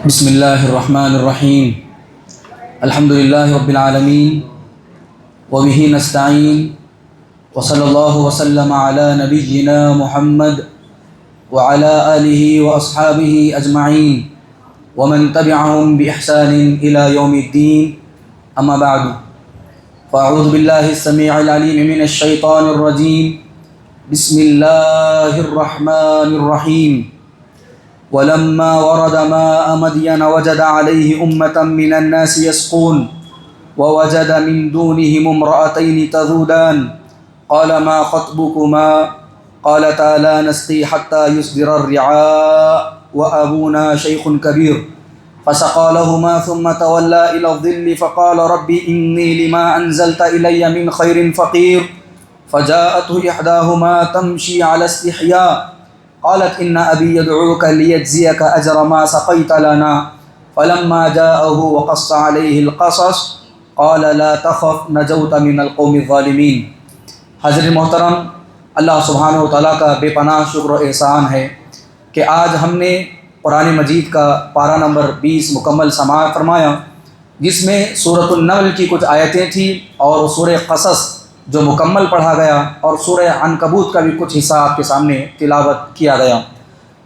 بسم اللہ الرحمن الرحیم الحمد للہ رب العالمین وبہ نستعین وصلی اللہ وسلم علی نبینا محمد وعلی آلہ واصحابہ اجمعین ومن تبعهم بإحسان إلى يوم الدین اما بعد فاعوذ باللہ السمیع العلیم من الشیطان الرجیم بسم اللہ الرحمن الرحیم ولما ورد ماء مدين وجد عليه أمة من الناس يسقون ووجد من دونهم امرأتين تذودان قال ما خطبكما قالتا لا نسقي حتى يصدر الرعاء وأبونا شيخ كبير فسقى لهما ثم تولى إلى الظل فقال رب إني لما أنزلت إلي من خير فقير فجاءته إحداهما تمشي على استحياء قالت إن أبي يدعوك ليجزيك أجر ما سقيت لنا فلما جاءه وقص عليه القصص قال لا تخف نجوت من القوم الظالمين۔ حضرت محترم، اللہ سبحانہ و تعالیٰ کا بے پناہ شکر و احسان ہے کہ آج ہم نے قرآن مجید کا پارہ نمبر 20 مکمل سماعت فرمایا، جس میں سورۃ النمل کی کچھ آیتیں تھیں اور سورہ قصص جو مکمل پڑھا گیا، اور سورہ عنکبوت کا بھی کچھ حصہ آپ کے سامنے تلاوت کیا گیا۔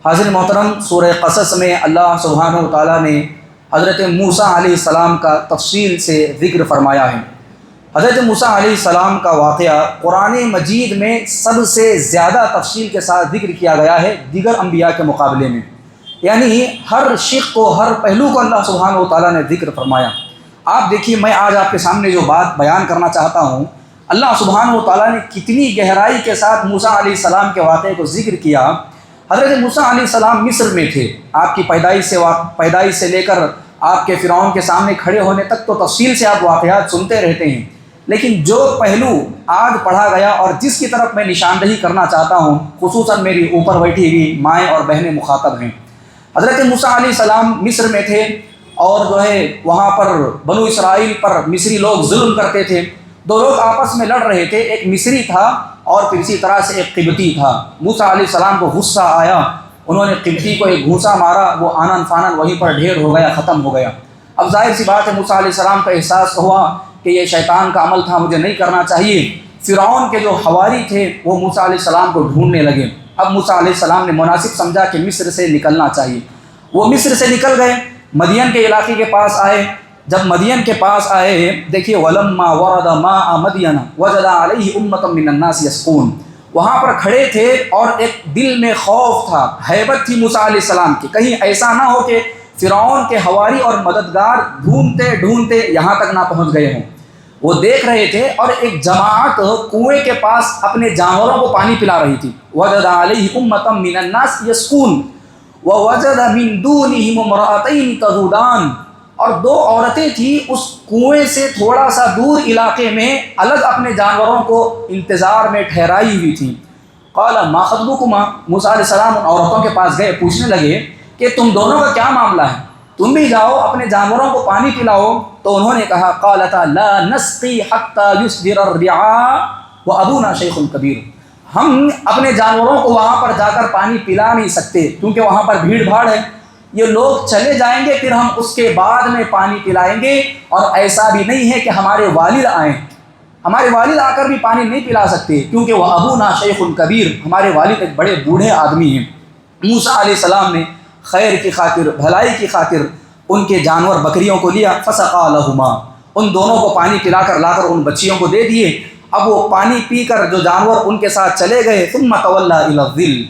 حاضر محترم، سورہ قصص میں اللہ سبحانہ و تعالیٰ نے حضرت موسیٰ علیہ السلام کا تفصیل سے ذکر فرمایا ہے۔ حضرت موسیٰ علیہ السلام کا واقعہ قرآن مجید میں سب سے زیادہ تفصیل کے ساتھ ذکر کیا گیا ہے دیگر انبیاء کے مقابلے میں، یعنی ہر شق کو، ہر پہلو کو اللہ سبحانہ و تعالیٰ نے ذکر فرمایا۔ آپ دیکھیے، میں آج آپ کے سامنے جو بات بیان کرنا چاہتا ہوں، اللہ سبحانہ و تعالیٰ نے کتنی گہرائی کے ساتھ موسیٰ علیہ السلام کے واقعے کو ذکر کیا۔ حضرت موسیٰ علیہ السلام مصر میں تھے، آپ کی پیدائش سے لے کر آپ کے فرعون کے سامنے کھڑے ہونے تک تو تفصیل سے آپ واقعات سنتے رہتے ہیں، لیکن جو پہلو آج پڑھا گیا اور جس کی طرف میں نشاندہی کرنا چاہتا ہوں، خصوصاً میری اوپر بیٹھی ہوئی مائیں اور بہنیں مخاطب ہیں۔ حضرت موسیٰ علیہ السلام مصر میں تھے، اور جو ہے وہاں پر بنو اسرائیل پر مصری لوگ ظلم کرتے تھے۔ دو لوگ آپس میں لڑ رہے تھے، ایک مصری تھا اور پھر اسی طرح سے ایک قبطی تھا۔ موسیٰ علیہ السلام کو غصہ آیا، انہوں نے قبطی کو ایک گھونسا مارا، وہ آنن فانن وہیں پر ڈھیر ہو گیا، ختم ہو گیا۔ اب ظاہر سی بات ہے، موسیٰ علیہ السلام کا احساس ہوا کہ یہ شیطان کا عمل تھا، مجھے نہیں کرنا چاہیے۔ فرعون کے جو حواری تھے وہ موسیٰ علیہ السلام کو ڈھونڈنے لگے۔ اب موسیٰ علیہ السلام نے مناسب سمجھا کہ مصر سے نکلنا چاہیے، وہ مصر سے نکل گئے، مدین کے علاقے کے پاس آئے۔ جب مدین کے پاس آئے، دیکھیے وَلَمَّا وَرَدَ مَاءَ مَدْيَنَ وَجَدَ عَلَيْهِ أُمَّةً مِّنَ النَّاسِ يَسْقُونَ، وہاں پر کھڑے تھے اور ایک دل میں خوف تھا، ہیبت تھی موسیٰ علیہ السلام کی، کہیں ایسا نہ ہو کہ فرعون کے حواری اور مددگار ڈھونڈتے ڈھونڈتے یہاں تک نہ پہنچ گئے ہوں۔ وہ دیکھ رہے تھے اور ایک جماعت کنویں کے پاس اپنے جانوروں کو پانی پلا رہی تھی۔ وَجَدَ عَلَيْهِ أُمَّةً مِّنَ النَّاسِ يَسْقُونَ وَوَجَدَ مِن دُونِهِمُ امْرَأَتَيْنِ تَذُودَانِ، اور دو عورتیں تھیں اس کنویں سے تھوڑا سا دور علاقے میں الگ اپنے جانوروں کو انتظار میں ٹھہرائی ہوئی تھیں۔ قال ما خطبكما، موسیٰ علیہ السلام ان عورتوں کے پاس گئے، پوچھنے لگے کہ تم دونوں کا کیا معاملہ ہے، تم بھی جاؤ اپنے جانوروں کو پانی پلاؤ۔ تو انہوں نے کہا قالتا لا نسقي حتى يصدر الرعاء وابونا شيخ كبير، ہم اپنے جانوروں کو وہاں پر جا کر پانی پلا نہیں سکتے کیونکہ وہاں پر بھیڑ بھاڑ ہے، یہ لوگ چلے جائیں گے پھر ہم اس کے بعد میں پانی پلائیں گے، اور ایسا بھی نہیں ہے کہ ہمارے والد آئیں، ہمارے والد آ کر بھی پانی نہیں پلا سکتے کیونکہ وہ ابونا شیخ کبیر، ہمارے والد ایک بڑے بوڑھے آدمی ہیں۔ موسیٰ علیہ السلام نے خیر کی خاطر، بھلائی کی خاطر ان کے جانور بکریوں کو لیا، فسقا لہما، ان دونوں کو پانی پلا کر لا کر ان بچیوں کو دے دیے۔ اب وہ پانی پی کر جو جانور ان کے ساتھ چلے گئے، ثم تولی الی الظل،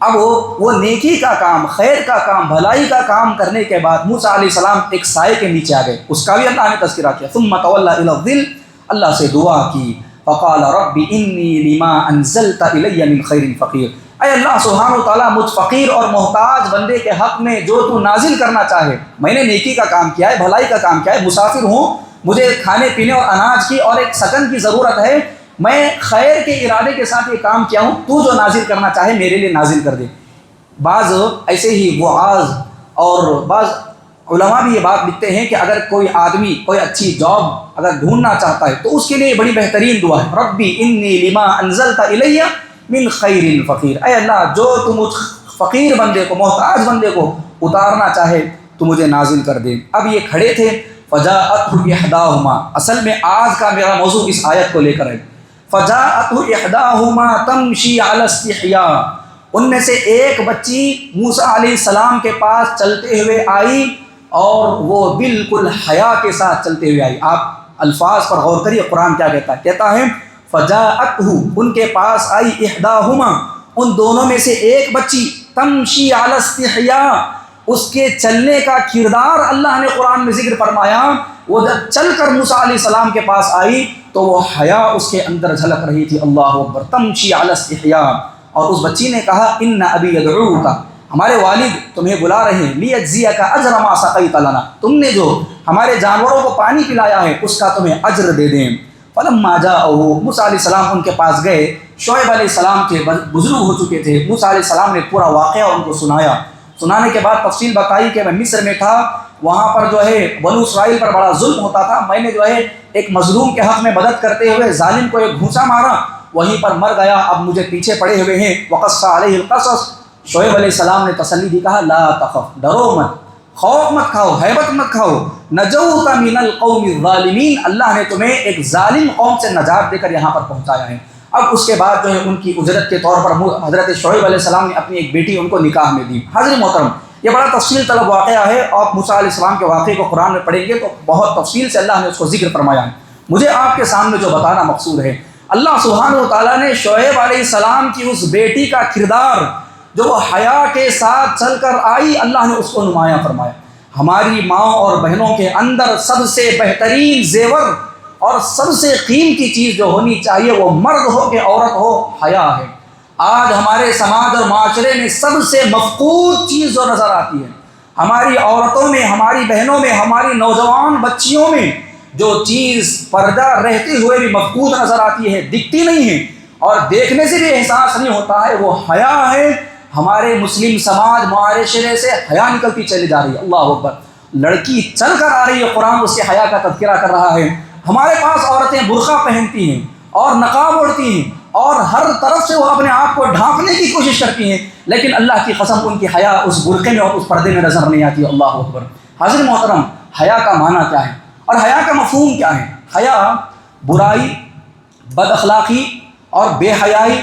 اب وہ نیکی کا کام، خیر کا کام، بھلائی کا کام کرنے کے بعد موسیٰ علیہ السلام ایک سائے کے نیچے آ گئے، اس کا بھی اللہ نے تذکرہ کیا۔ ثم تولی الی الظل، اللہ سے دعا کی، فقال رب انی لما انزلت الی من خیر فقیر، اے اللہ سبحانہ و تعالیٰ، مجھ فقیر اور محتاج بندے کے حق میں جو تو نازل کرنا چاہے، میں نے نیکی کا کام کیا ہے، بھلائی کا کام کیا ہے، مسافر ہوں، مجھے کھانے پینے اور اناج کی اور ایک سکن کی ضرورت ہے، میں خیر کے ارادے کے ساتھ یہ کام کیا ہوں، تو جو نازل کرنا چاہے میرے لیے نازل کر دے۔ بعض ایسے ہی وعاظ اور بعض علماء بھی یہ بات لکھتے ہیں کہ اگر کوئی آدمی کوئی اچھی جاب اگر ڈھونڈنا چاہتا ہے تو اس کے لیے بڑی بہترین دعا ہے، ربی انی لما انزلت الی من خیر فقیر، اے اللہ جو تم اس فقیر بندے کو، محتاج بندے کو اتارنا چاہے تو مجھے نازل کر دے۔ اب یہ کھڑے تھے، فجاءتہ احداہما، اصل میں آج کا میرا موضوع اس آیت کو لے کر ہے۔ فجاءتہ احداہما تمشی علی استحیاء، ان میں سے ایک بچی موسیٰ علیہ السلام کے پاس چلتے ہوئے آئی اور وہ بالکل حیا کے ساتھ چلتے ہوئے آئی۔ آپ الفاظ پر غور کریے، قرآن کیا کہتا ہے؟ کہتا ہے فجاءتہ، ان کے پاس آئی، احداہما، ان دونوں میں سے ایک بچی، تمشی علی استحیاء، اس کے چلنے کا کردار اللہ نے قرآن میں ذکر فرمایا۔ وہ جب چل کر موسیٰ علیہ السلام کے پاس آئی تو وہ حیا اس کے اندر جھلک رہی تھی۔ اللہ اکبر، تمشی علی استحیاء۔ اور اس بچی نے کہا ان ابی یدعوک، ہمارے والد تمہیں بلا رہے ہیں، لیجزیک اجر ما سقیت لنا، تم نے جو ہمارے جانوروں کو پانی پلایا ہے اس کا تمہیں اجر دے دیں۔ فلما جاءه، موسیٰ علیہ السلام ان کے پاس گئے، شعیب علیہ السلام کے بزرگ ہو چکے تھے، موسیٰ علیہ السلام نے پورا واقعہ ان کو سنایا۔ سنانے کے بعد تفصیل بتائی کہ میں مصر میں تھا، وہاں پر جو ہے بنو اسرائیل پر بڑا ظلم ہوتا تھا، میں نے جو ہے ایک مظلوم کے حق میں مدد کرتے ہوئے ظالم کو ایک گھونسا مارا، وہیں پر مر گیا، اب مجھے پیچھے پڑے ہوئے ہیں۔ وقص علیہ القصص، شعیب علیہ السلام نے تسلی دی، کہا لا تخف، ڈرو مت، خوف مت کھاؤ، ہیبت مت کھاؤ، نجوت من القوم الظالمین، اللہ نے تمہیں ایک ظالم قوم سے نجات دے کر یہاں پر پہنچایا ہے۔ اب اس کے بعد جو ہے ان کی اجرت کے طور پر حضرت شعیب علیہ السلام نے اپنی ایک بیٹی ان کو نکاح میں دی۔ حاضر محترم، یہ بڑا تفصیل طلب واقعہ ہے، آپ موسیٰ علیہ السلام کے واقعے کو قرآن میں پڑھیں گے تو بہت تفصیل سے اللہ نے اس کو ذکر فرمایا ہے۔ مجھے آپ کے سامنے جو بتانا مقصود ہے، اللہ سبحانہ و تعالیٰ نے شعیب علیہ السلام کی اس بیٹی کا کردار جو وہ حیا کے ساتھ چل کر آئی، اللہ نے اس کو نمایاں فرمایا۔ ہماری ماں اور بہنوں کے اندر سب سے بہترین زیور اور سب سے قیمتی چیز جو ہونی چاہیے، وہ مرد ہو کہ عورت ہو، حیا ہے۔ آج ہمارے سماج اور معاشرے میں سب سے مفقود چیز جو نظر آتی ہے، ہماری عورتوں میں، ہماری بہنوں میں، ہماری نوجوان بچیوں میں جو چیز پردہ رہتے ہوئے بھی مفقود نظر آتی ہے، دکھتی نہیں ہے اور دیکھنے سے بھی احساس نہیں ہوتا ہے، وہ حیا ہے۔ ہمارے مسلم سماج معاشرے سے حیا نکلتی چلی جا رہی ہے۔ اللہ اکبر، لڑکی چل کر آ رہی ہے، قرآن اس کے حیا کا تذکرہ کر رہا ہے۔ ہمارے پاس عورتیں برقع پہنتی ہیں اور نقاب اوڑھتی ہیں اور ہر طرف سے وہ اپنے آپ کو ڈھانپنے کی کوشش کرتی ہیں، لیکن اللہ کی قسم ان کی حیا اس برقعے میں اور اس پردے میں نظر نہیں آتی۔ اللہ اکبر۔ حاضر محترم، حیا کا معنی کیا ہے اور حیا کا مفہوم کیا ہے؟ حیا برائی، بد اخلاقی اور بے حیائی،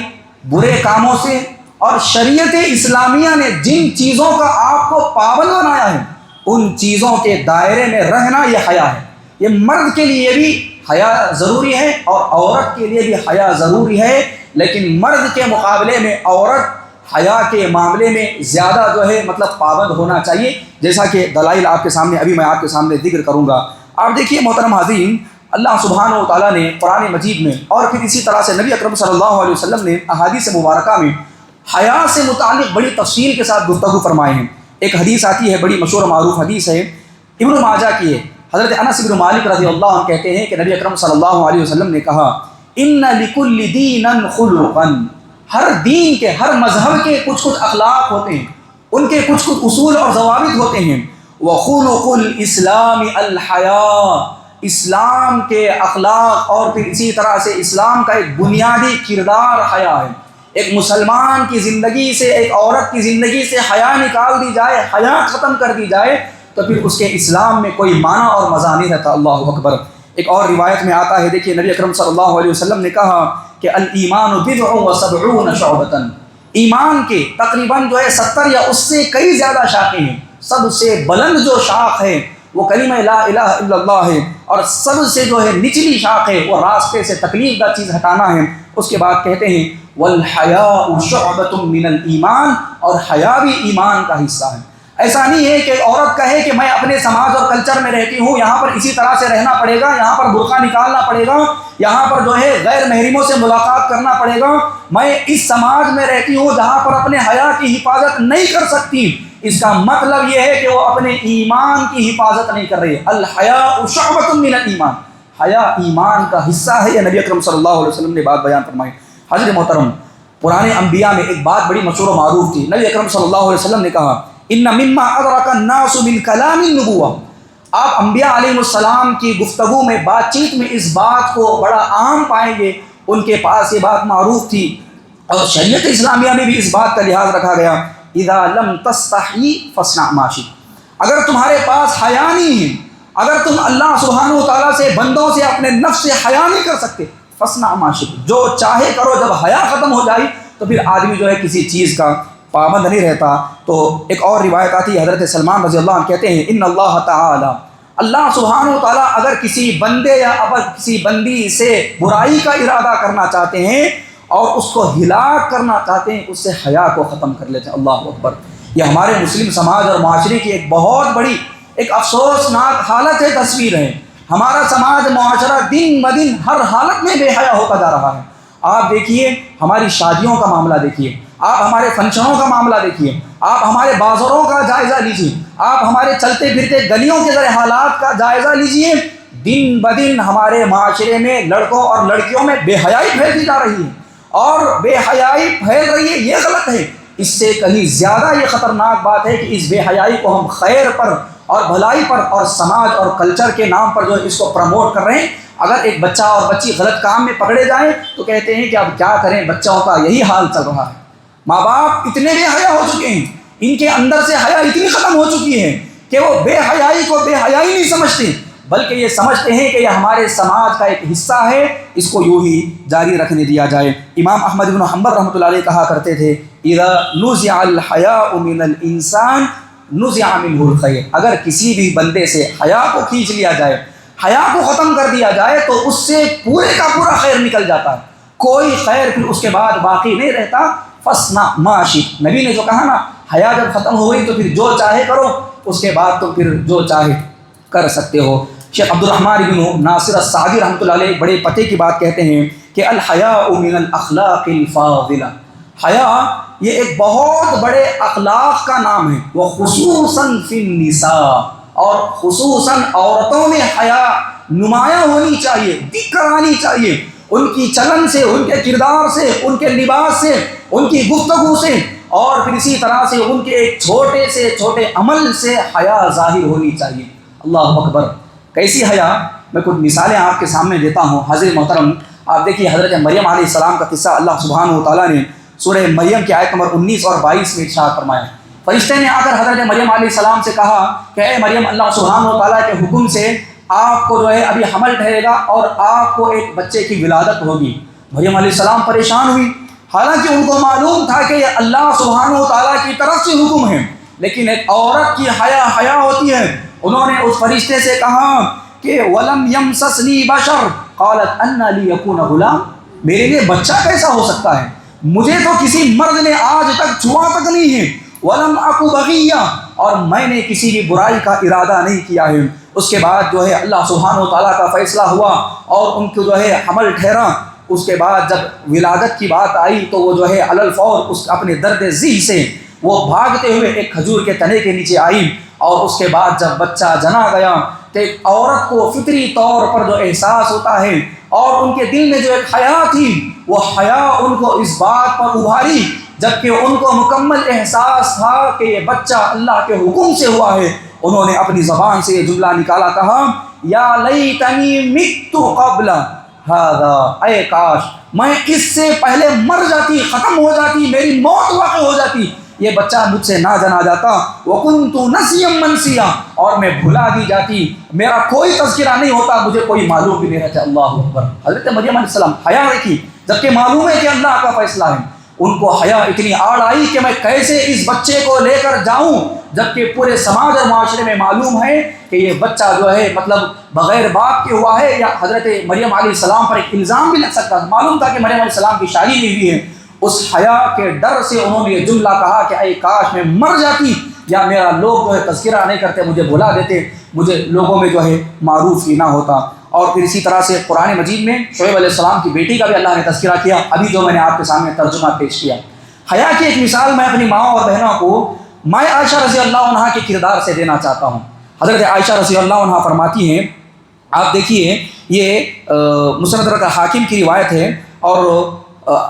برے کاموں سے، اور شریعت اسلامیہ نے جن چیزوں کا آپ کو پابند بنایا ہے ان چیزوں کے دائرے میں رہنا، یہ حیا ہے۔ یہ مرد کے لیے بھی حیا ضروری ہے اور عورت کے لیے بھی حیا ضروری ہے، لیکن مرد کے مقابلے میں عورت حیا کے معاملے میں زیادہ جو ہے پابند ہونا چاہیے، جیسا کہ دلائل آپ کے سامنے ابھی میں آپ کے سامنے ذکر کروں گا۔ آپ دیکھیے محترم حاضرین، اللہ سبحانہ و تعالیٰ نے قرآن مجید میں اور پھر اسی طرح سے نبی اکرم صلی اللہ علیہ وسلم نے احادیث مبارکہ میں حیا سے متعلق بڑی تفصیل کے ساتھ گفتگو فرمائے ہیں۔ ایک حدیث آتی ہے، بڑی مشہور و معروف حدیث ہے، ابن ماجہ کی ہے۔ حضرت انس بن مالک رضی اللہ عنہ کہتے ہیں کہ نبی اکرم صلی اللہ علیہ وسلم نے کہا ان لکل دین خلقا، ہر دین کے، ہر مذہب کے کچھ اخلاق ہوتے ہیں، ان کے کچھ اصول اور ضوابط ہوتے ہیں۔ وخلق الاسلام الحیاء، اسلام کے اخلاق اور پھر اسی طرح سے اسلام کا ایک بنیادی کردار حیا ہے۔ ایک مسلمان کی زندگی سے، ایک عورت کی زندگی سے حیا نکال دی جائے، حیا ختم کر دی جائے تو پھر اس کے اسلام میں کوئی معنی اور مزہ نہیں رہتا۔ اللہ اکبر۔ ایک اور روایت میں آتا ہے، دیکھیے نبی اکرم صلی اللہ علیہ وسلم نے کہا کہ الایمان بضع و سبعون شعبۃ، ایمان کے تقریباً جو ہے 70 یا اس سے کئی زیادہ شاخیں ہیں۔ سب سے بلند جو شاخ ہے وہ کلمہ لا الہ الا اللہ ہے، اور سب سے جو ہے نچلی شاخ ہے وہ راستے سے تکلیف دہ چیز ہٹانا ہے۔ اس کے بعد کہتے ہیں والحیاء شعبۃ من الایمان، اور حیا بھی ایمان کا حصہ ہے۔ ایسا نہیں ہے کہ عورت کہے کہ میں اپنے سماج اور کلچر میں رہتی ہوں، یہاں پر اسی طرح سے رہنا پڑے گا، یہاں پر برقع نکالنا پڑے گا، یہاں پر جو ہے غیر محرموں سے ملاقات کرنا پڑے گا، میں اس سماج میں رہتی ہوں جہاں پر اپنے حیا کی حفاظت نہیں کر سکتی۔ اس کا مطلب یہ ہے کہ وہ اپنے ایمان کی حفاظت نہیں کر رہی ہے۔ الحیاء شعبۃ من الایمان، حیا ایمان کا حصہ ہے، یہ نبی اکرم صلی اللہ علیہ وسلم نے بات بیان فرمائی۔ حضرت محترم، پرانے انبیاء میں ایک بات بڑی مشہور و معروف تھی، نبی اکرم صلی اللہ علیہ وسلم نے کہا ان مما ادرک الناس من کلام النبوہ، آپ انبیاء علیہ السلام کی گفتگو میں، بات چیت میں اس بات کو بڑا عام پائیں گے، ان کے پاس یہ بات معروف تھی اور شریعت اسلامیہ میں بھی اس بات کا لحاظ رکھا گیا، اذا لم تستحی فاصنع ما شئت، اگر تمہارے پاس حیا نہیں ہے، اگر تم اللہ سبحانہ و تعالیٰ سے، بندوں سے، اپنے نفس سے حیا نہیں کر سکتے، فصنع ما شئت، جو چاہے کرو. جب حیا ختم ہو جائے تو پھر آدمی جو ہے کسی چیز کا پابند نہیں رہتا. تو ایک اور روایت آتی ہے، حضرت سلمان رضی اللہ عنہ کہتے ہیں ان اللہ تعالی، اللہ سبحانہ و تعالیٰ اگر کسی بندے یا اگر کسی بندی سے برائی کا ارادہ کرنا چاہتے ہیں اور اس کو ہلاک کرنا چاہتے ہیں، اس سے حیا کو ختم کر لیتے ہیں. اللہ اکبر. یہ ہمارے مسلم سماج اور معاشرے کی ایک بہت بڑی ایک افسوسناک حالت ہے، تصویر ہے. ہمارا سماج معاشرہ دن بدن ہر حالت میں بے حیا ہوتا جا رہا ہے. آپ دیکھیے ہماری شادیوں کا معاملہ دیکھیے، آپ ہمارے فنکشنوں کا معاملہ دیکھیے، آپ ہمارے بازاروں کا جائزہ لیجیے، آپ ہمارے چلتے پھرتے گلیوں کے ذرا حالات کا جائزہ لیجیے. دن بدن ہمارے معاشرے میں لڑکوں اور لڑکیوں میں بے حیائی پھیلتی جا رہی ہے، اور بے حیائی پھیل رہی ہے یہ غلط ہے. اس سے کہیں زیادہ یہ خطرناک بات ہے کہ اس بے حیائی کو ہم خیر پر اور بھلائی پر اور سماج اور کلچر کے نام پر جو اس کو پروموٹ کر رہے ہیں. اگر ایک بچہ اور بچی غلط کام میں پکڑے جائیں تو کہتے ہیں کہ اب کیا کریں، بچوں کا یہی حال چل رہا ہے. ماں باپ اتنے بے حیا ہو چکے ہیں، ان کے اندر سے حیا اتنی ختم ہو چکی ہے کہ وہ بے حیائی کو بے حیائی نہیں سمجھتے، بلکہ یہ سمجھتے ہیں کہ یہ ہمارے سماج کا ایک حصہ ہے، اس کو یوں ہی جاری رکھنے دیا جائے. امام احمد بن حنبل رحمۃ اللہ علیہ کہا کرتے تھے اذا نزع الحیاء من الانسان نزع منه الخیر، اگر کسی بھی بندے سے حیا کو کھینچ لیا جائے، حیا کو ختم کر دیا جائے تو اس سے پورے کا پورا خیر نکل جاتا ہے، کوئی خیر پھر اس کے بعد باقی نہیں رہتا. فصنع ما شئت، نبی نے جو کہا نا، حیا جب ختم ہو گئی تو پھر جو چاہے کرو، اس کے بعد تو پھر جو چاہے کر سکتے ہو. شیخ عبد الرحمن بن ناصر السعدی رحمۃ اللہ علیہ بڑے پتے کی بات کہتے ہیں کہ الحیاء من الاخلاق الفاضلہ، حیا یہ ایک بہت بڑے اخلاق کا نام ہے. وہ خصوصاً فی النساء، اور خصوصاً عورتوں میں حیا نمایاں ہونی چاہیے، دکھ کر آنی چاہیے. ان کی چلن سے، ان کے کردار سے، ان کے لباس سے، ان کی گفتگو سے، اور پھر اسی طرح سے ان کے ایک چھوٹے سے چھوٹے عمل سے حیا ظاہر ہونی چاہیے. اللہ اکبر. کیسی حیا؟ میں کچھ مثالیں آپ کے سامنے دیتا ہوں. حضرت محترم آپ دیکھیے حضرت مریم علیہ السلام کا قصہ اللہ سبحانہ و تعالیٰ نے سورہ مریم کی آیت نمبر 19 اور 22 میں ارشاد فرمایا. فرشتے نے آ کر حضرت مریم علیہ السلام سے کہا کہ اے مریم، اللہ سبحانہ و تعالیٰ کے حکم سے آپ کو جو ہے ابھی حمل ٹھہرے گا اور آپ کو ایک بچے کی ولادت ہوگی. مریم علیہ السلام پریشان ہوئی، حالانکہ ان کو معلوم تھا کہ یہ اللہ سبحانہ و تعالیٰ کی طرف سے حکم ہے، لیکن ایک عورت کی حیا ہوتی ہے. انہوں نے اس فرشتے سے کہا کہ وَلَمْ يَمْسَسْنِي بَشَرٌ قَالَتْ أَنَّ لِي يَكُونَ غُلَامٌ، میرے لیے بچہ کیسا ہو سکتا ہے، مجھے تو کسی مرد نے آج تک چھوا تک نہیں ہے. وَلَمْ أَكُ بَغِيًّا، اور میں نے کسی بھی برائی کا ارادہ نہیں کیا ہے. اس کے بعد جو ہے اللہ سبحانہ و تعالیٰ کا فیصلہ ہوا اور ان کو جو ہے حمل ٹھہرا. اس کے بعد جب ولادت کی بات آئی تو وہ جو ہے علی الفور اس اپنے درد ذیل سے وہ بھاگتے ہوئے ایک کھجور کے تنے کے نیچے آئی. اور اس کے بعد جب بچہ جنا گیا تو ایک عورت کو فطری طور پر جو احساس ہوتا ہے اور ان کے دل میں جو ایک حیا تھی، وہ حیا ان کو اس بات پر ابھاری، جبکہ ان کو مکمل احساس تھا کہ یہ بچہ اللہ کے حکم سے ہوا ہے. انہوں نے اپنی زبان سے یہ جملہ نکالا، کہا یا لیتنی مت قبل ھذا، اے کاش میں اس سے پہلے مر جاتی، ختم ہو جاتی، میری موت واقع ہو جاتی، یہ بچہ مجھ سے نہ جنا جاتا. وکنت نسیا منسیا، اور میں بھلا دی جاتی، میرا کوئی تذکرہ نہیں ہوتا، مجھے کوئی معلوم بھی نہیں رہتا. اللہ اکبر. حضرت مریم علیہ السلام حیا رکھی جبکہ معلوم ہے کہ اللہ کا فیصلہ ہے. ان کو حیا اتنی آڑ آئی کہ میں کیسے اس بچے کو لے کر جاؤں، جبکہ پورے سماج اور معاشرے میں معلوم ہے کہ یہ بچہ جو ہے مطلب بغیر باپ کے ہوا ہے، یا حضرت مریم علیہ السلام پر ایک الزام بھی لگ سکتا. معلوم تھا کہ مریم علیہ السلام کی شادی نہیں ہوئی ہے. اس حیا کے ڈر سے انہوں نے یہ جملہ کہا کہ اے کاش میں مر جاتی، یا میرا لوگ جو ہے تذکرہ نہیں کرتے، مجھے بھلا دیتے، مجھے لوگوں میں جو ہے معروف ہی نہ ہوتا. اور پھر اسی طرح سے قرآن مجید میں شعیب علیہ السلام کی بیٹی کا بھی اللہ نے تذکرہ کیا، ابھی جو میں نے آپ کے سامنے ترجمہ پیش کیا. حیا کی ایک مثال میں اپنی ماں اور بہنوں کو ماں عائشہ رضی اللہ عنہا کے کردار سے دینا چاہتا ہوں. حضرت عائشہ رضی اللہ عنہا فرماتی ہیں، آپ دیکھیے یہ مستدرک حاکم کی روایت ہے اور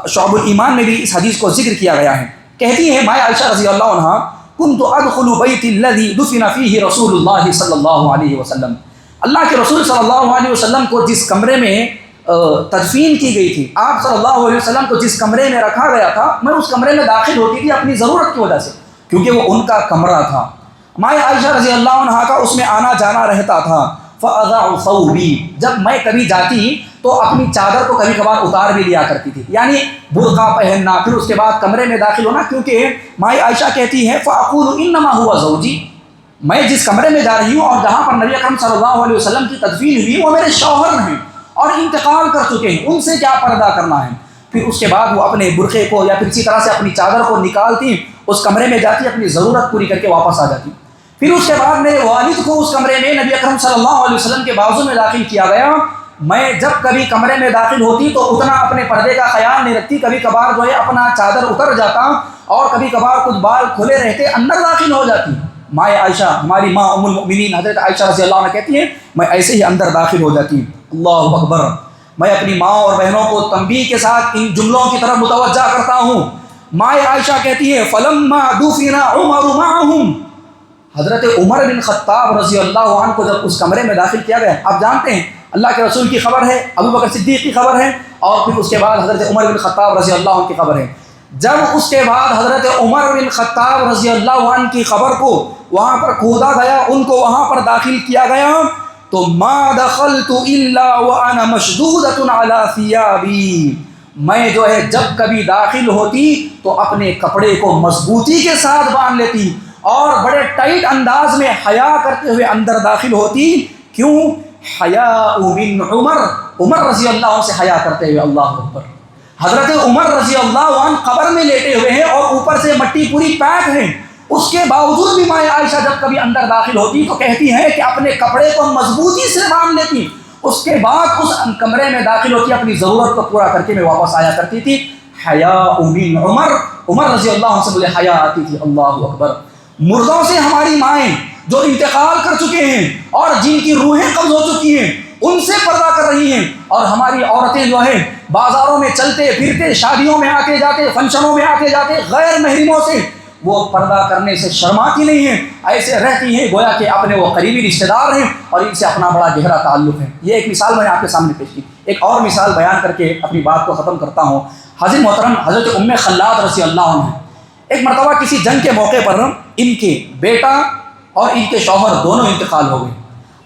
شعب الایمان میں بھی اس حدیث کو ذکر کیا گیا ہے. کہتی ہیں ماں عائشہ رضی اللہ عنہا، کنت ادخل بیت الذی دفن فیہ رسول اللہ صلی اللہ علیہ وسلم، اللہ کے رسول صلی اللہ علیہ وسلم کو جس کمرے میں تدفین کی گئی تھی، آپ صلی اللہ علیہ وسلم کو جس کمرے میں رکھا گیا تھا، میں اس کمرے میں داخل ہوتی تھی اپنی ضرورت کی وجہ سے، کیونکہ وہ ان کا کمرہ تھا. ماں عائشہ رضی اللہ عنہا کا اس میں آنا جانا رہتا تھا۔ فَأَضَعُ ثَوْبِي، جب میں کبھی جاتی تو اپنی چادر کو کبھی کبھار اتار بھی لیا کرتی تھی، یعنی برقع پہننا، پھر اس کے بعد کمرے میں داخل ہونا، کیونکہ ماں عائشہ کہتی ہے فَأَقُولُ إِنَّمَا هُوَ زَوْجِي، میں جس کمرے میں جا رہی ہوں اور جہاں پر نبی اکرم صلی اللہ علیہ وسلم کی تدفین ہوئی وہ میرے شوہر ہیں اور انتقال کر چکے ہیں، ان سے کیا پردہ کرنا ہے۔ پھر اس کے بعد وہ اپنے برقعے کو یا پھر اسی طرح سے اپنی چادر کو نکالتی، اس کمرے میں جاتی، اپنی ضرورت پوری کر کے واپس آ جاتی۔ پھر اس کے بعد میرے والد کو اس کمرے میں نبی اکرم صلی اللہ علیہ وسلم کے بازو میں داخل کیا گیا۔ میں جب کبھی کمرے میں داخل ہوتی تو اتنا اپنے پردے کا خیال نہیں رکھتی، کبھی کبھار جو ہے اپنا چادر اتر جاتا اور کبھی کبھار کچھ بال کھلے رہتے، اندر داخل ہو جاتی۔ ماں عائشہ، ہماری ماں ام المؤمنین حضرت عائشہ رضی اللہ عنہ کہتی ہیں میں ایسے ہی اندر داخل ہو جاتی ہوں۔ اللہ اکبر۔ میں اپنی ماں اور بہنوں کو تنبیہ کے ساتھ ان جملوں کی طرف متوجہ کرتا ہوں۔ ماں عائشہ کہتی ہے فَلَمَّا دُفِنَ عُمَرُ مَعَهُمْ، حضرت عمر بن خطاب رضی اللہ عنہ کو جب اس کمرے میں داخل کیا گیا، آپ جانتے ہیں اللہ کے رسول کی خبر ہے، ابو بکر صدیق کی خبر ہے، اور پھر اس کے بعد حضرت عمر بن خطاب رضی اللہ عنہ کی خبر ہے۔ جب اس کے بعد حضرت عمر بن خطاب رضی اللہ عنہ کی خبر کو وہاں پر کھودا گیا، ان کو وہاں پر داخل کیا گیا، تو ما دخلت الا وانا مشدودۃ علی ثیابی، میں جو ہے جب کبھی داخل ہوتی تو اپنے کپڑے کو مضبوطی کے ساتھ باندھ لیتی اور بڑے ٹائٹ انداز میں حیا کرتے ہوئے اندر داخل ہوتی۔ کیوں؟ حیاء من عمر، عمر رضی اللہ عنہ سے حیا کرتے ہوئے۔ اللہ اکبر۔ حضرت عمر رضی اللہ عنہ قبر میں لیٹے ہوئے ہیں اور اوپر سے مٹی پوری پیک ہے، اس کے باوجود بھی ماں عائشہ جب کبھی اندر داخل ہوتی تو کہتی ہے کہ اپنے کپڑے کو مضبوطی سے باندھ لیتی، اس کے بعد اس کمرے میں داخل ہوتی، اپنی ضرورت کو پورا کر کے میں واپس آیا کرتی تھی۔ حیاء من عمر، عمر رضی اللہ عنہ سے مجھے حیا آتی تھی۔ اللہ اکبر۔ مردوں سے ہماری مائیں جو انتقال کر چکے ہیں اور جن کی روحیں قبض ہو چکی ہیں ان سے پردہ کر رہی ہیں، اور ہماری عورتیں جو ہیں بازاروں میں چلتے پھرتے، شادیوں میں آتے جاتے، فنکشنوں میں آتے جاتے، غیر محرموں سے وہ پردہ کرنے سے شرماتی نہیں ہیں، ایسے رہتی ہیں گویا کہ اپنے وہ قریبی رشتہ دار ہیں اور ان سے اپنا بڑا گہرا تعلق ہے۔ یہ ایک مثال میں نے آپ کے سامنے پیش کی۔ ایک اور مثال بیان کر کے اپنی بات کو ختم کرتا ہوں۔ حضرت محترم حضرت ام خلاد رضی اللہ عنہ، ایک مرتبہ کسی جنگ کے موقع پر ان کے بیٹا اور ان کے شوہر دونوں انتقال ہو گئے۔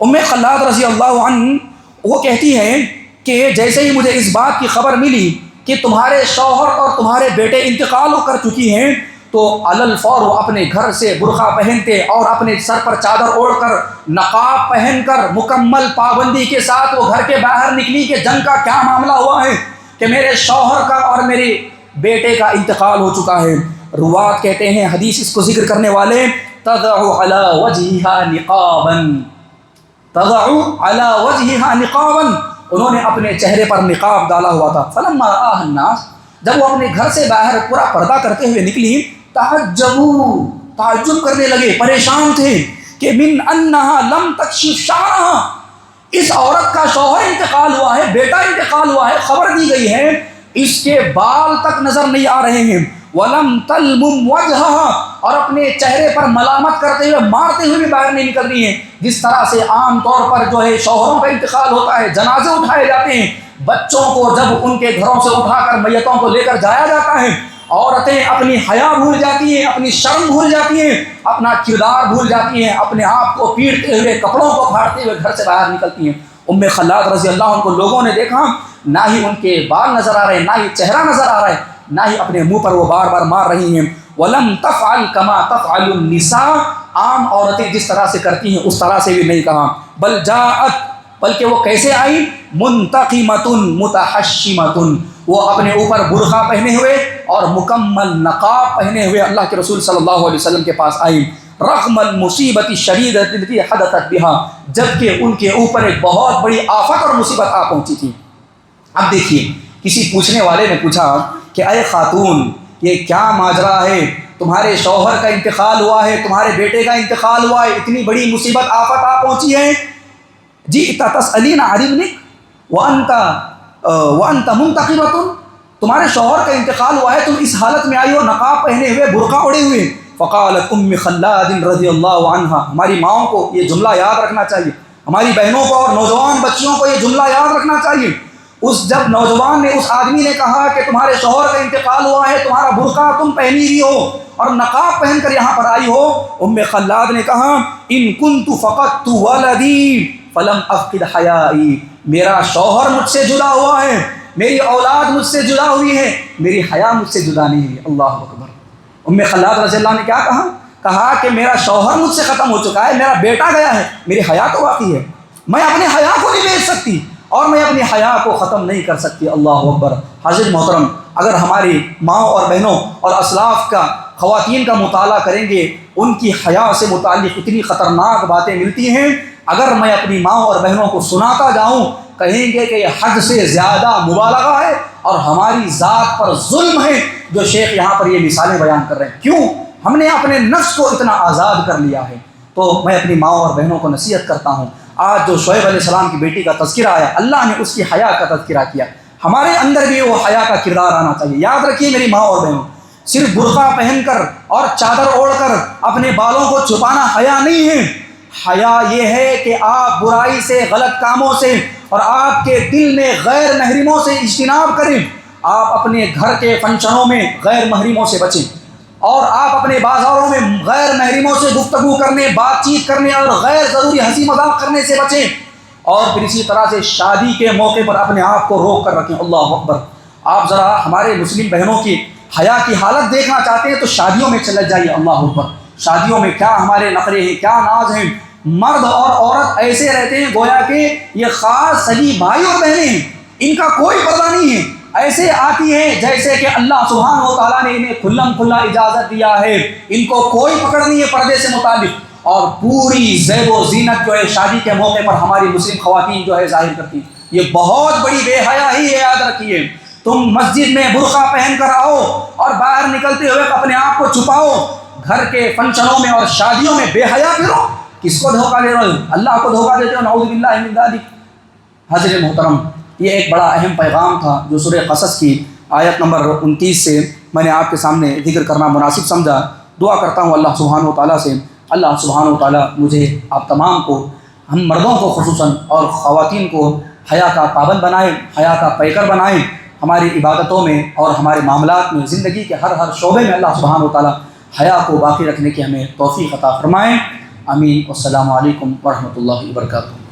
ام خلاد رضی اللہ عنہ وہ کہتی ہیں کہ جیسے ہی مجھے اس بات کی خبر ملی کہ تمہارے شوہر اور تمہارے بیٹے انتقال کر چکی ہیں تو علی الفور وہ اپنے گھر سے برقع پہنتے اور اپنے سر پر چادر اوڑھ کر نقاب پہن کر مکمل پابندی کے ساتھ وہ گھر کے باہر نکلی کہ جنگ کا کیا معاملہ ہوا ہے کہ میرے شوہر کا اور میرے بیٹے کا انتقال ہو چکا ہے۔ روات کہتے ہیں، حدیث اس کو ذکر کرنے والے، تضع علی وجہہا نقابا، تضع علی وجہہا نقابا، انہوں نے اپنے چہرے پر نقاب ڈالا ہوا تھا۔ فلما رآہ الناس، جب وہ اپنے گھر سے باہر پورا پردہ کرتے ہوئے نکلی، تعجبوا، تعجب کرنے لگے، پریشان تھے کہ من انہا لم تکشف شعرہا، اس عورت کا شوہر انتقال ہوا ہے، بیٹا انتقال ہوا ہے، خبر دی گئی ہے، اس کے بال تک نظر نہیں آ رہے ہیں، وَلَمْ تَلْمُمْ وَجْهَهَا، اور اپنے چہرے پر ملامت کرتے ہوئے مارتے ہوئے بھی باہر نہیں نکل رہی ہیں۔ جس طرح سے عام طور پر جو ہے شوہروں کا انتقال ہوتا ہے، جنازے اٹھائے جاتے ہیں، بچوں کو جب ان کے گھروں سے اٹھا کر میتوں کو لے کر جایا جاتا ہے، عورتیں اپنی حیا بھول جاتی ہیں، اپنی شرم بھول جاتی ہیں، اپنا کردار بھول جاتی ہیں، اپنے آپ کو پیٹتے ہوئے، کپڑوں کو پھاڑتے ہوئے گھر سے باہر نکلتی ہیں۔ ام خلاد رضی اللہ عنہ کو لوگوں نے دیکھا، نہ ہی ان کے بال نظر آ رہے، نہ ہی چہرہ نظر آ رہا ہے، نہ ہی اپنے منہ پر وہ بار بار مار رہی ہیں۔ وَلَمْ تَفْعَلْ كَمَا تَفْعَلُ النِّسَاءُ، عام عورتیں جس طرح سے کرتی ہیں اس طرح سے بھی نہیں کہا، بل جاءت، بلکہ وہ کیسے آئی، منتقمۃ متحشمۃ، وہ اپنے اوپر برقع پہنے ہوئے اور مکمل نقاب پہنے ہوئے اللہ کے رسول صلی اللہ علیہ وسلم کے پاس آئی، رغم المصیبت الشدیدۃ التي حدثت بها، جبکہ ان کے اوپر ایک بہت بڑی آفت اور مصیبت آ پہنچی تھی۔ اب دیکھیے، کسی پوچھنے والے نے پوچھا کہ اے خاتون، یہ کیا ماجرا ہے، تمہارے شوہر کا انتقال ہوا ہے، تمہارے بیٹے کا انتقال ہوا ہے، اتنی بڑی مصیبت آفت آ پہنچی ہے، جئت تسألین عن ابنک وانت منتقبۃ، تمہارے شوہر کا انتقال ہوا ہے، تم اس حالت میں آئی ہو، نقاب پہنے ہوئے، برقع اوڑھے ہوئے۔ فقالت ام خلاد رضی اللہ عنہا، ہماری ماؤں کو یہ جملہ یاد رکھنا چاہیے، ہماری بہنوں کو اور نوجوان بچیوں کو یہ جملہ یاد رکھنا چاہیے، جب نوجوان نے اس آدمی نے کہا کہ تمہارے شوہر کا انتقال ہوا ہے، تمہارا برقع تم پہنی ہوئی ہو اور نقاب پہن کر یہاں پر آئی ہو، ام خلاد نے کہا ان کنت فقدت ولدی فلم افقد حیائی، میرا شوہر مجھ سے جدا ہوا ہے، میری اولاد مجھ سے جدا ہوئی ہے، میری حیا مجھ سے جدا نہیں ہوئی۔ اللہ اکبر۔ ام خلاد رضی اللہ نے کیا کہا کہ میرا شوہر مجھ سے ختم ہو چکا ہے، میرا بیٹا گیا ہے، میری حیا تو باقی ہے، میں اپنے حیا کو نہیں بیچ سکتی اور میں اپنی حیا کو ختم نہیں کر سکتی۔ اللہ اکبر۔ حاضر محترم، اگر ہماری ماؤں اور بہنوں اور اسلاف کا خواتین کا مطالعہ کریں گے، ان کی حیا سے متعلق اتنی خطرناک باتیں ملتی ہیں، اگر میں اپنی ماؤں اور بہنوں کو سناتا جاؤں کہیں گے کہ یہ حد سے زیادہ مبالغہ ہے اور ہماری ذات پر ظلم ہے جو شیخ یہاں پر یہ مثالیں بیان کر رہے ہیں۔ کیوں؟ ہم نے اپنے نفس کو اتنا آزاد کر لیا ہے۔ تو میں اپنی ماؤں اور بہنوں کو نصیحت کرتا ہوں، آج جو شعیب علیہ السلام کی بیٹی کا تذکرہ آیا، اللہ نے اس کی حیا کا تذکرہ کیا، ہمارے اندر بھی وہ حیا کا کردار آنا چاہیے۔ یاد رکھیے میری ماں اور بہنوں، صرف برقع پہن کر اور چادر اوڑھ کر اپنے بالوں کو چھپانا حیا نہیں ہے۔ حیا یہ ہے کہ آپ برائی سے، غلط کاموں سے اور آپ کے دل میں غیر محرموں سے اجتناب کریں، آپ اپنے گھر کے فنکشنوں میں غیر محرموں سے بچیں، اور آپ اپنے بازاروں میں غیر محرموں سے گفتگو کرنے، بات چیت کرنے اور غیر ضروری ہنسی مذاق کرنے سے بچیں، اور پھر اسی طرح سے شادی کے موقع پر اپنے آپ کو روک کر رکھیں۔ اللہ اکبر۔ آپ ذرا ہمارے مسلم بہنوں کی حیا کی حالت دیکھنا چاہتے ہیں تو شادیوں میں چلے جائیے۔ اللہ اکبر۔ شادیوں میں کیا ہمارے نخرے ہیں، کیا ناز ہیں، مرد اور عورت ایسے رہتے ہیں گویا کہ یہ خاص سگی بھائی اور بہنیں ہیں، ان کا کوئی پردہ نہیں ہے، ایسے آتی ہیں جیسے کہ اللہ سبحانہ و تعالیٰ نے انہیں کھلم کھلا اجازت دیا ہے، ان کو کوئی پکڑ نہیں ہے پردے سے متعلق، اور پوری زیب و زینت جو ہے شادی کے موقع پر ہماری مسلم خواتین جو ہے ظاہر کرتی ہیں۔ یہ بہت بڑی بے حیائی ہے، یاد رکھیے۔ تم مسجد میں برقع پہن کر آؤ اور باہر نکلتے ہوئے اپنے آپ کو چھپاؤ، گھر کے فنکشنوں میں اور شادیوں میں بے حیا پھرو، کس کو دھوکہ دے رہے ہو؟ اللہ کو دھوکہ دیتے ہو، نعوذ باللہ من ذلک۔ حضرت محترم، یہ ایک بڑا اہم پیغام تھا جو سورہ قصص کی آیت نمبر 29 سے میں نے آپ کے سامنے ذکر کرنا مناسب سمجھا۔ دعا کرتا ہوں اللہ سبحانہ و تعالیٰ سے، اللہ سبحانہ و تعالیٰ مجھے آپ تمام کو، ہم مردوں کو خصوصاً اور خواتین کو حیا کا پابند بنائیں، حیا کا پیکر بنائیں، ہماری عبادتوں میں اور ہمارے معاملات میں، زندگی کے ہر شعبے میں اللہ سبحانہ و تعالیٰ حیا کو باقی رکھنے کی ہمیں توفیق عطا فرمائیں۔ آمین۔ والسلام علیکم ورحمۃ اللہ وبرکاتہ۔